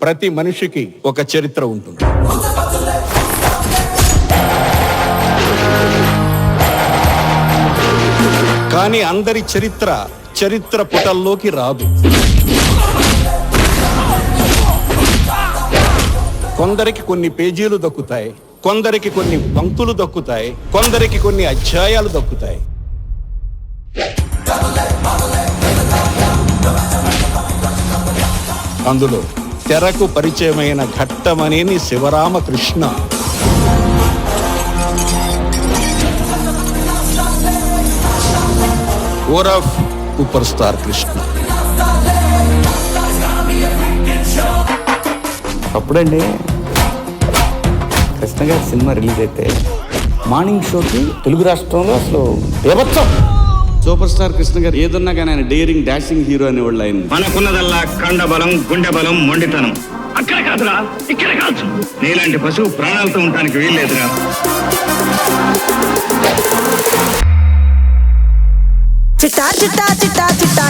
ప్రతి మనిషికి ఒక చరిత్ర ఉంటుంది. కానీ అందరి చరిత్ర పుటల్లోకి రాదు. కొందరికి కొన్ని పేజీలు దక్కుతాయి, కొందరికి కొన్ని పంక్తులు దక్కుతాయి, కొందరికి కొన్ని అధ్యాయాలు దక్కుతాయి. అందులో తెరకు పరిచయమైన ఘట్టమనేని శివరామకృష్ణ, ఓరఫ్ సూపర్ స్టార్ కృష్ణ. అప్పుడండి కృష్ణ గారి సినిమా రిలీజ్ అయితే మార్నింగ్ షోకి తెలుగు రాష్ట్రంలో అసలు బీభత్సం. సూపర్ స్టార్ కృష్ణ గారు ఏదన్నా కానీ ఆయన డేరింగ్ డాషింగ్ హీరో అనేవాళ్ళు. ఆయన మనకున్నదల్లా కండ బలం, గుండె బలం, మొండితనం. అక్కడ కాదురా, ఇక్కడ కాదు. నీలాంటి పశువు ప్రాణాలతో ఉండడానికి వీల్లేదురా. చిట్టా చిట్టా చిట్టా చిట్టా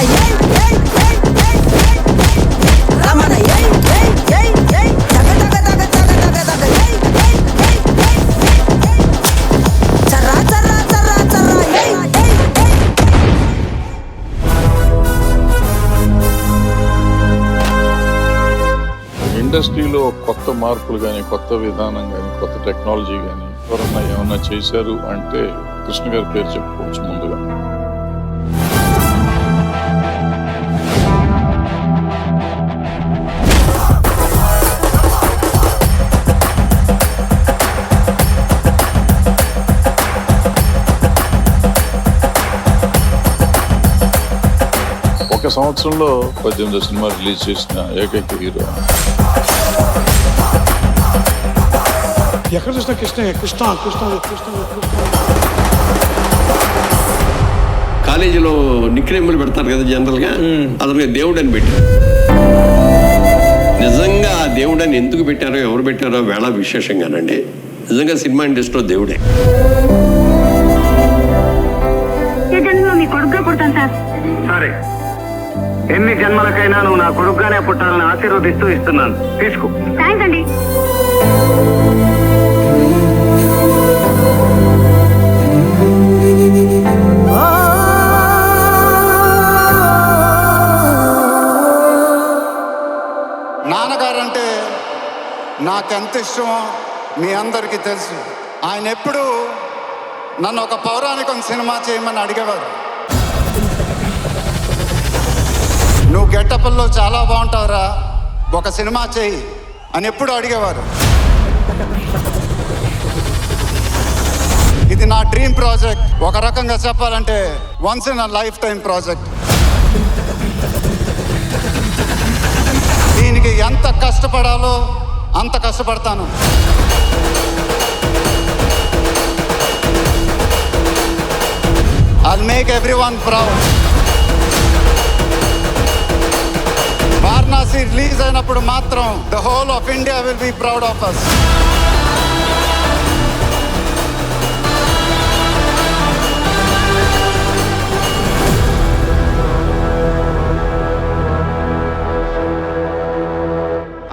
రమణ చర్రా చర్రా చర్రా చర్రా. ఇండస్ట్రీలో కొత్త మార్పులు కానీ, కొత్త విధానం కానీ, కొత్త టెక్నాలజీ కానీ ఎవరన్నా ఏమన్నా చేశారు అంటే కృష్ణ గారి పేరు చెప్పుకోవచ్చు ముందుగా. ఒక సంవత్సరంలో 18 సినిమా రిలీజ్ చేసిన ఏకైక హీరో. ఎక్కడ చూసినా కృష్ణ కృష్ణ కృష్ణ కృష్ణ. కాలేజీలో నిక్నేములు పెడతారు కదా జనరల్గా, అతనికి దేవుడు అని పెట్టారు. నిజంగా ఆ దేవుడు అని ఎందుకు పెట్టారో, ఎవరు పెట్టారో వేళ విశేషంగానండి. నిజంగా సినిమా ఇండస్ట్రీలో దేవుడే. మీ కొడుకుగా పుడతాను సార్. సరే, ఎన్ని జన్మలకైనా నువ్వు నా కొడుకుగానే పుట్టాలని ఆశీర్వదిస్తూ ఇస్తున్నాను. తీసుకో. థ్యాంక్స్ అండి. నాన్నగారంటే నాకెంత ఇష్టమో మీ అందరికీ తెలుసు. ఆయన ఎప్పుడు నన్ను ఒక పౌరాణికం సినిమా చేయమని అడిగేవారు. నువ్వు గెటప్ల్లో చాలా బాగుంటావురా, ఒక సినిమా చేయి అని ఎప్పుడు అడిగేవారు. ఇది నా డ్రీమ్ ప్రాజెక్ట్. ఒక రకంగా చెప్పాలంటే once in a life time project. దీనికి ఎంత కష్టపడాలో అంత కష్టపడతాను. I'll make everyone proud. Varanasi release అయినప్పుడు మాత్రం the whole of India will be proud of us.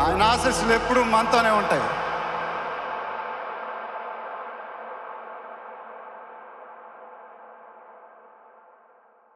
ఆయన ఆశీస్సులు ఎప్పుడూ మనతోనే ఉంటాయి.